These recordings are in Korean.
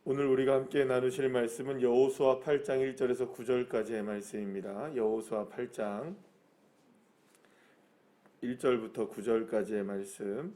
오늘 우리가 함께 나누실 말씀은 여호수아 8장 1절에서 9절까지의 말씀입니다. 여호수아 8장 1절부터 9절까지의 말씀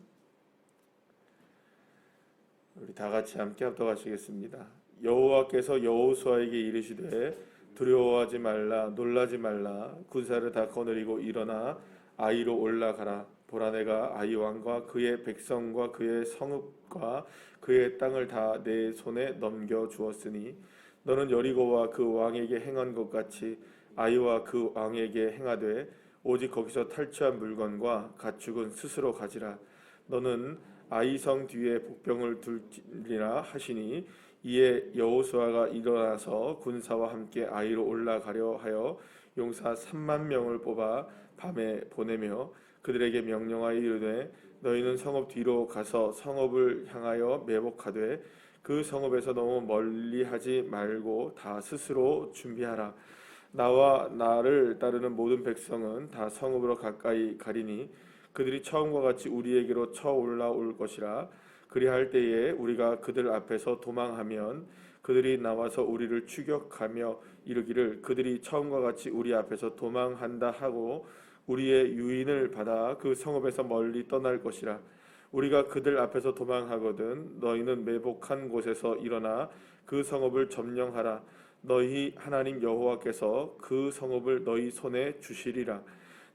우리 다 같이 함께 합독하시겠습니다. 여호와께서 여호수아에게 이르시되 두려워하지 말라 놀라지 말라 군사를 다 거느리고 일어나 아이로 올라가라. 보라 내가 아이 왕과 그의 백성과 그의 성읍과 그의 땅을 다 내 손에 넘겨 주었으니 너는 여리고와 그 왕에게 행한 것 같이 아이와 그 왕에게 행하되 오직 거기서 탈취한 물건과 가축은 스스로 가지라. 너는 아이성 뒤에 복병을 둘지니라 하시니 이에 여호수아가 일어나서 군사와 함께 아이로 올라가려 하여 용사 3만 명을 뽑아 밤에 보내며 그들에게 명령하여 이르되 너희는 성읍 뒤로 가서 성읍을 향하여 매복하되 그 성읍에서 너무 멀리 하지 말고 다 스스로 준비하라. 나와 나를 따르는 모든 백성은 다 성읍으로 가까이 가리니 그들이 처음과 같이 우리에게로 쳐 올라올 것이라. 그리할 때에 우리가 그들 앞에서 도망하면 그들이 나와서 우리를 추격하며 이르기를 그들이 처음과 같이 우리 앞에서 도망한다 하고 우리의 유인을 받아 그 성읍에서 멀리 떠날 것이라. 우리가 그들 앞에서 도망하거든 너희는 매복한 곳에서 일어나 그 성읍을 점령하라. 너희 하나님 여호와께서 그 성읍을 너희 손에 주시리라.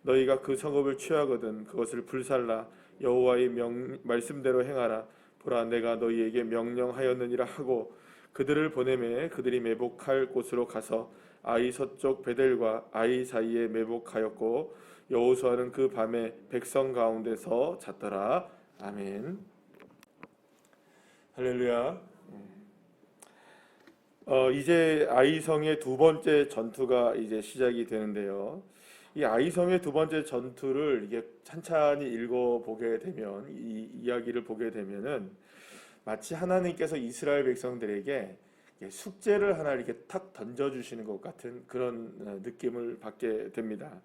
너희가 그 성읍을 취하거든 그것을 불살라. 여호와의 말씀대로 행하라. 보라 내가 너희에게 명령하였느니라 하고 그들을 보내매 그들이 매복할 곳으로 가서 아이 서쪽 베델과 아이 사이에 매복하였고 여호수아는 그 밤에 백성 가운데서 잤더라. 아멘. 할렐루야. 이제 아이성의 두 번째 전투가 이제 시작이 되는데요. 이 아이성의 두 번째 전투를 이게 찬찬히 읽어보게 되면 이 이야기를 보게 되면은 마치 하나님께서 이스라엘 백성들에게 숙제를 하나 이렇게 탁 던져주시는 것 같은 그런 느낌을 받게 됩니다.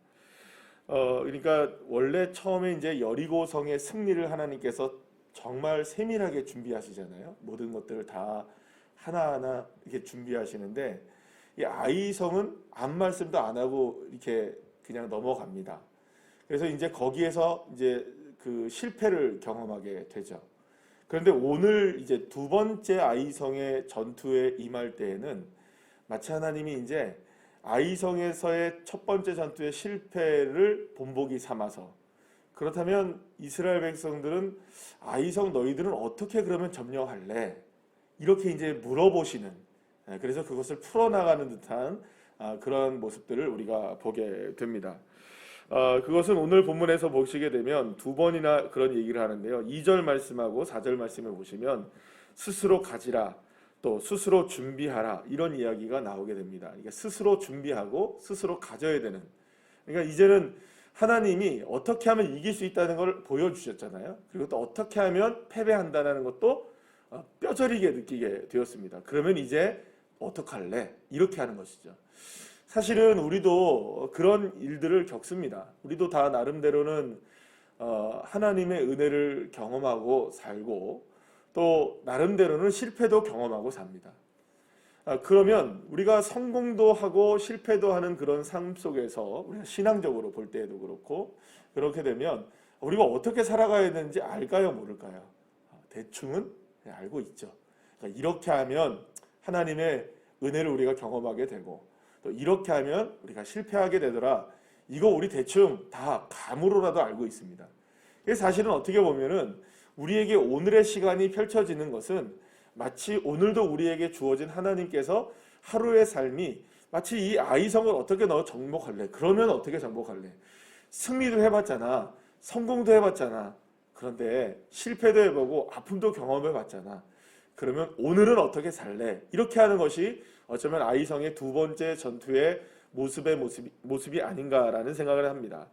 그러니까 원래 처음에 이제 여리고성의 승리를 하나님께서 정말 세밀하게 준비하시잖아요. 모든 것들을 다 하나하나 이렇게 준비하시는데 이 아이성은 아무 말씀도 안 하고 이렇게 그냥 넘어갑니다. 그래서 이제 거기에서 이제 그 실패를 경험하게 되죠. 그런데 오늘 이제 두 번째 아이성의 전투에 임할 때에는 마치 하나님이 이제 아이성에서의 첫 번째 전투의 실패를 본보기 삼아서 그렇다면 이스라엘 백성들은 아이성 너희들은 어떻게 그러면 점령할래? 이렇게 이제 물어보시는 그래서 그것을 풀어나가는 듯한 그런 모습들을 우리가 보게 됩니다. 그것은 오늘 본문에서 보시게 되면 두 번이나 그런 얘기를 하는데요. 2절 말씀하고 4절 말씀을 보시면 스스로 가지라 또 스스로 준비하라 이런 이야기가 나오게 됩니다. 그러니까 스스로 준비하고 스스로 가져야 되는. 그러니까 이제는 하나님이 어떻게 하면 이길 수 있다는 걸 보여주셨잖아요. 그리고 또 어떻게 하면 패배한다는 것도 뼈저리게 느끼게 되었습니다. 그러면 이제 어떡할래? 이렇게 하는 것이죠. 사실은 우리도 그런 일들을 겪습니다. 우리도 다 나름대로는 하나님의 은혜를 경험하고 살고 또 나름대로는 실패도 경험하고 삽니다. 그러면 우리가 성공도 하고 실패도 하는 그런 삶 속에서 우리가 신앙적으로 볼 때에도 그렇고 그렇게 되면 우리가 어떻게 살아가야 되는지 알까요? 모를까요? 대충은 알고 있죠. 그러니까 이렇게 하면 하나님의 은혜를 우리가 경험하게 되고 또 이렇게 하면 우리가 실패하게 되더라. 이거 우리 대충 다 감으로라도 알고 있습니다. 그래서 사실은 어떻게 보면은 우리에게 오늘의 시간이 펼쳐지는 것은 마치 오늘도 우리에게 주어진 하나님께서 하루의 삶이 마치 이 아이성을 어떻게 너 정복할래? 그러면 어떻게 정복할래? 승리도 해봤잖아. 성공도 해봤잖아. 그런데 실패도 해보고 아픔도 경험해봤잖아. 그러면 오늘은 어떻게 살래? 이렇게 하는 것이 어쩌면 아이성의 두 번째 전투의 모습이 아닌가라는 생각을 합니다.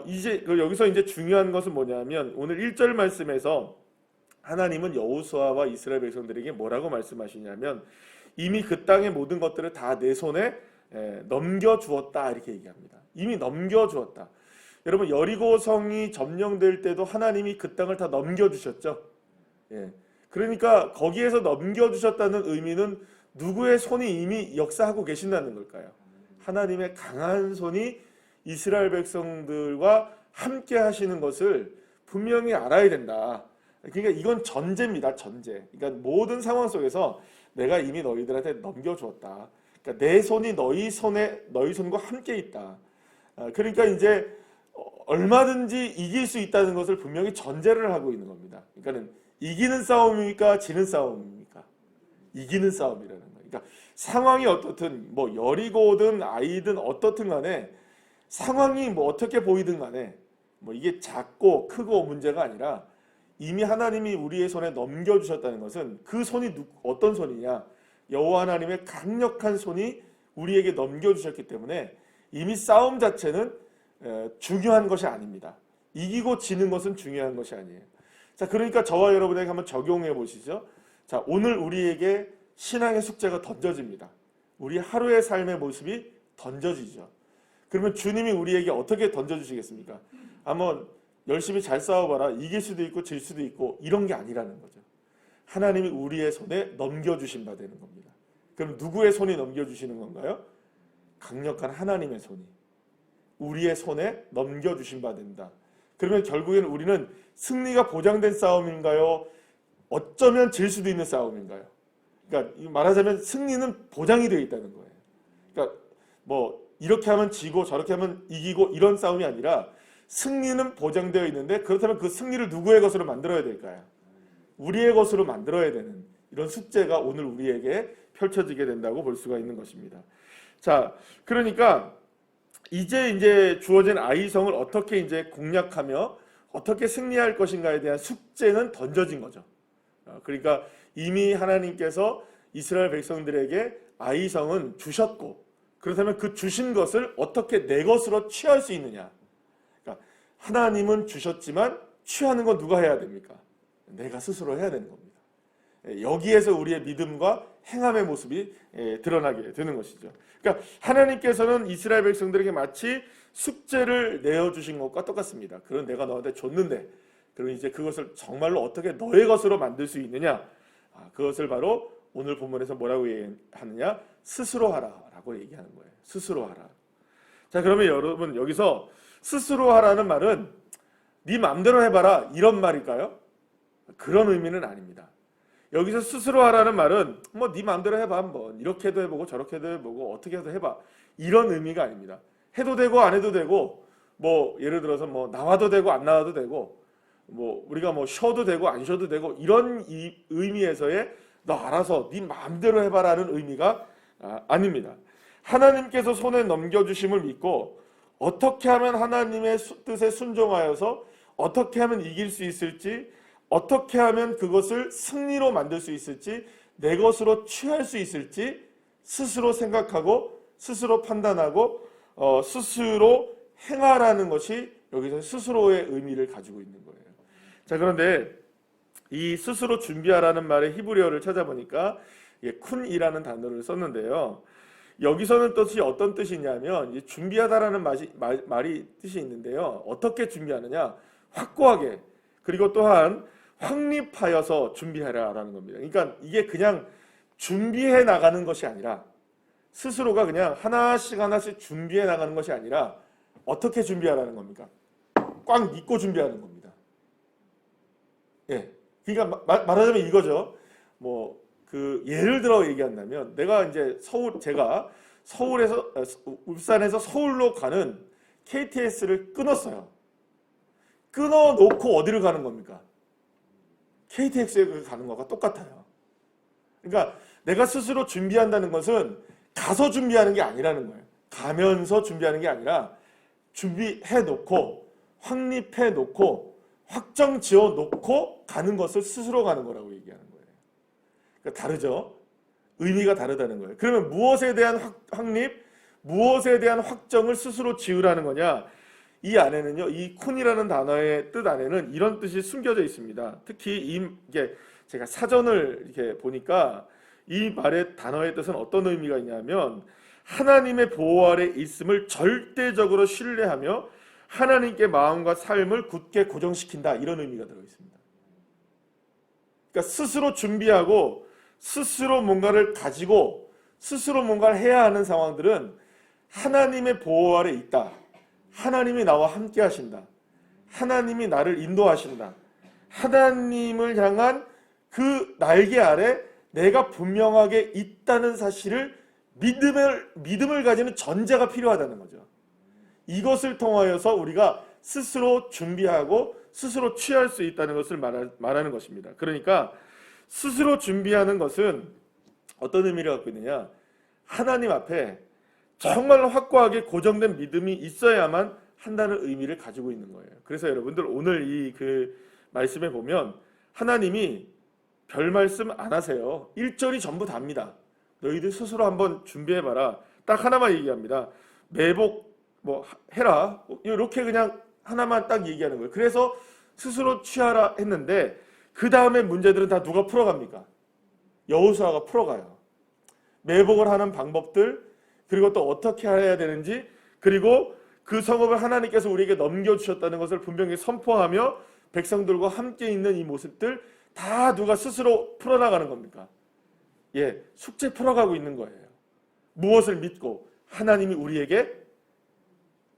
이제 여기서 이제 중요한 것은 뭐냐면 오늘 1절 말씀에서 하나님은 여호수아와 이스라엘 백성들에게 뭐라고 말씀하시냐면 이미 그 땅의 모든 것들을 다 내 손에 넘겨주었다 이렇게 얘기합니다. 이미 넘겨주었다. 여러분 여리고성이 점령될 때도 하나님이 그 땅을 다 넘겨주셨죠. 예. 그러니까 거기에서 넘겨주셨다는 의미는 누구의 손이 이미 역사하고 계신다는 걸까요? 하나님의 강한 손이 이스라엘 백성들과 함께 하시는 것을 분명히 알아야 된다. 그러니까 이건 전제입니다. 전제. 그러니까 모든 상황 속에서 내가 이미 너희들한테 넘겨주었다. 그러니까 내 손이 너희 손과 함께 있다. 그러니까 이제 얼마든지 이길 수 있다는 것을 분명히 전제를 하고 있는 겁니다. 그러니까는 이기는 싸움입니까? 지는 싸움입니까? 이기는 싸움이라는 거예요. 그러니까 상황이 어떻든 뭐 여리고든 아이든 어떻든 간에 상황이 뭐 어떻게 보이든 간에 뭐 이게 작고 크고 문제가 아니라 이미 하나님이 우리의 손에 넘겨주셨다는 것은 그 손이 어떤 손이냐? 여호와 하나님의 강력한 손이 우리에게 넘겨주셨기 때문에 이미 싸움 자체는 중요한 것이 아닙니다. 이기고 지는 것은 중요한 것이 아니에요. 자, 그러니까 저와 여러분에게 한번 적용해 보시죠. 자, 오늘 우리에게 신앙의 숙제가 던져집니다. 우리 하루의 삶의 모습이 던져지죠. 그러면 주님이 우리에게 어떻게 던져주시겠습니까? 한번 열심히 잘 싸워봐라. 이길 수도 있고 질 수도 있고 이런 게 아니라는 거죠. 하나님이 우리의 손에 넘겨주신 바 되는 겁니다. 그럼 누구의 손이 넘겨주시는 건가요? 강력한 하나님의 손이 우리의 손에 넘겨주신 바 된다. 그러면 결국에는 우리는 승리가 보장된 싸움인가요? 어쩌면 질 수도 있는 싸움인가요? 그러니까 말하자면 승리는 보장이 되어 있다는 거예요. 그러니까 뭐 이렇게 하면 지고 저렇게 하면 이기고 이런 싸움이 아니라 승리는 보장되어 있는데 그렇다면 그 승리를 누구의 것으로 만들어야 될까요? 우리의 것으로 만들어야 되는 이런 숙제가 오늘 우리에게 펼쳐지게 된다고 볼 수가 있는 것입니다. 자, 그러니까 이제 주어진 아이성을 어떻게 이제 공략하며 어떻게 승리할 것인가에 대한 숙제는 던져진 거죠. 그러니까 이미 하나님께서 이스라엘 백성들에게 아이성은 주셨고 그렇다면 그 주신 것을 어떻게 내 것으로 취할 수 있느냐. 그러니까 하나님은 주셨지만 취하는 건 누가 해야 됩니까? 내가 스스로 해야 되는 겁니다. 여기에서 우리의 믿음과 행함의 모습이 드러나게 되는 것이죠. 그러니까 하나님께서는 이스라엘 백성들에게 마치 숙제를 내어주신 것과 똑같습니다. 그런 내가 너한테 줬는데 그럼 이제 그것을 정말로 어떻게 너의 것으로 만들 수 있느냐. 그것을 바로 오늘 본문에서 뭐라고 얘기하느냐. 스스로 하라라고 얘기하는 거예요. 스스로 하라. 자, 그러면 여러분 여기서 스스로 하라는 말은 네 마음대로 해봐라 이런 말일까요? 그런 의미는 아닙니다. 여기서 스스로 하라는 말은 뭐 네 마음대로 해봐 한번 이렇게도 해보고 저렇게도 해보고 어떻게 해도 해봐 이런 의미가 아닙니다. 해도 되고 안 해도 되고 뭐 예를 들어서 뭐 나와도 되고 안 나와도 되고 뭐 우리가 뭐 쉬어도 되고 안 쉬어도 되고 이런 이 의미에서의 너 알아서 네 마음대로 해봐라는 의미가 아닙니다. 하나님께서 손에 넘겨주심을 믿고 어떻게 하면 하나님의 뜻에 순종하여서 어떻게 하면 이길 수 있을지 어떻게 하면 그것을 승리로 만들 수 있을지 내 것으로 취할 수 있을지 스스로 생각하고 스스로 판단하고 스스로 행하라는 것이 여기서 스스로의 의미를 가지고 있는 거예요. 자, 그런데 이 스스로 준비하라는 말의 히브리어를 찾아보니까 쿤이라는 단어를 썼는데요. 여기서는 뜻이 어떤 뜻이냐면 준비하다라는 말이 뜻이 있는데요. 어떻게 준비하느냐? 확고하게 그리고 또한 확립하여서 준비하라라는 겁니다. 그러니까 이게 그냥 준비해 나가는 것이 아니라 스스로가 그냥 하나씩 준비해 나가는 것이 아니라 어떻게 준비하라는 겁니까? 꽉 믿고 준비하는 겁니다. 예, 그러니까 말하자면 이거죠. 뭐 그 예를 들어 얘기한다면 내가 이제 제가 서울에서 울산에서 서울로 가는 KTX를 끊었어요. 끊어놓고 어디를 가는 겁니까? KTX에 가는 것과 똑같아요. 그러니까 내가 스스로 준비한다는 것은 가서 준비하는 게 아니라는 거예요. 가면서 준비하는 게 아니라 준비해놓고 확립해놓고 확정 지어놓고 가는 것을 스스로 가는 거라고 얘기하는 거예요. 그러니까 다르죠. 의미가 다르다는 거예요. 그러면 무엇에 대한 확립, 무엇에 대한 확정을 스스로 지으라는 거냐? 이 안에는요, 이 쿤이라는 단어의 뜻 안에는 이런 뜻이 숨겨져 있습니다. 특히 이게 제가 사전을 이렇게 보니까 이 말의 단어의 뜻은 어떤 의미가 있냐면 하나님의 보호 아래 있음을 절대적으로 신뢰하며 하나님께 마음과 삶을 굳게 고정시킨다 이런 의미가 들어 있습니다. 그러니까 스스로 준비하고 스스로 뭔가를 가지고 스스로 뭔가를 해야 하는 상황들은 하나님의 보호 아래 있다. 하나님이 나와 함께 하신다. 하나님이 나를 인도하신다. 하나님을 향한 그 날개 아래 내가 분명하게 있다는 사실을 믿음을 가지는 전제가 필요하다는 거죠. 이것을 통하여서 우리가 스스로 준비하고 스스로 취할 수 있다는 것을 말하는 것입니다. 그러니까 스스로 준비하는 것은 어떤 의미를 갖고 있느냐? 하나님 앞에 정말로 확고하게 고정된 믿음이 있어야만 한다는 의미를 가지고 있는 거예요. 그래서 여러분들 오늘 이 말씀에 보면 하나님이 별 말씀 안 하세요. 1절이 전부 답니다. 너희들 스스로 한번 준비해봐라. 딱 하나만 얘기합니다. 매복 뭐 해라. 이렇게 그냥 하나만 딱 얘기하는 거예요. 그래서 스스로 취하라 했는데 그 다음에 문제들은 다 누가 풀어갑니까? 여호수아가 풀어가요. 매복을 하는 방법들, 그리고 또 어떻게 해야 되는지, 그리고 그 성읍을 하나님께서 우리에게 넘겨주셨다는 것을 분명히 선포하며 백성들과 함께 있는 이 모습들 다 누가 스스로 풀어나가는 겁니까? 예, 숙제 풀어가고 있는 거예요. 무엇을 믿고? 하나님이 우리에게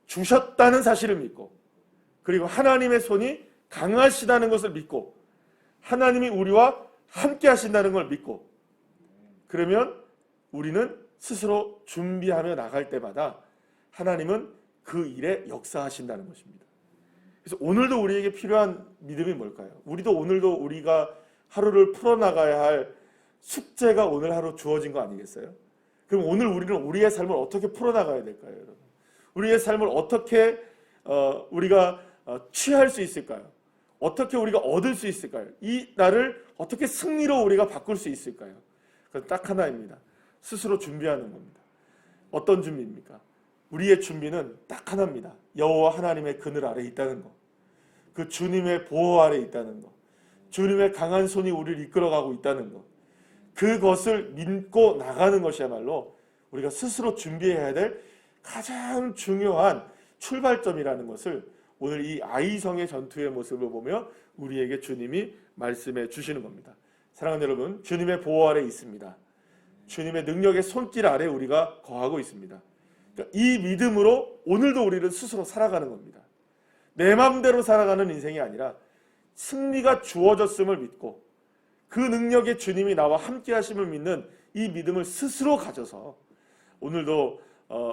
주셨다는 사실을 믿고, 그리고 하나님의 손이 강하시다는 것을 믿고, 하나님이 우리와 함께 하신다는 걸 믿고, 그러면 우리는 스스로 준비하며 나갈 때마다 하나님은 그 일에 역사하신다는 것입니다. 그래서 오늘도 우리에게 필요한 믿음이 뭘까요? 오늘도 우리가 하루를 풀어나가야 할 숙제가 오늘 하루 주어진 거 아니겠어요? 그럼 오늘 우리는 우리의 삶을 어떻게 풀어나가야 될까요, 여러분? 우리의 삶을 어떻게 우리가 취할 수 있을까요? 어떻게 우리가 얻을 수 있을까요? 이 날을 어떻게 승리로 우리가 바꿀 수 있을까요? 그건 딱 하나입니다. 스스로 준비하는 겁니다. 어떤 준비입니까? 우리의 준비는 딱 하나입니다. 여호와 하나님의 그늘 아래 있다는 것, 그 주님의 보호 아래 있다는 것, 주님의 강한 손이 우리를 이끌어가고 있다는 것, 그것을 믿고 나가는 것이야말로 우리가 스스로 준비해야 될 가장 중요한 출발점이라는 것을 오늘 이 아이성의 전투의 모습을 보며 우리에게 주님이 말씀해 주시는 겁니다. 사랑하는 여러분, 주님의 보호 아래 있습니다. 주님의 능력의 손길 아래 우리가 거하고 있습니다. 그러니까 이 믿음으로 오늘도 우리는 스스로 살아가는 겁니다. 내 마음대로 살아가는 인생이 아니라 승리가 주어졌음을 믿고 그 능력의 주님이 나와 함께 하심을 믿는 이 믿음을 스스로 가져서 오늘도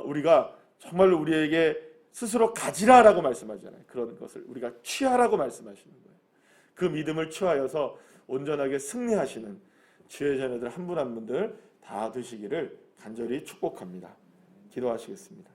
우리가 정말로 우리에게 스스로 가지라라고 말씀하잖아요. 그런 것을 우리가 취하라고 말씀하시는 거예요. 그 믿음을 취하여서 온전하게 승리하시는 주의 자녀들 한 분 한 분들 다 되시기를 간절히 축복합니다. 기도하시겠습니다.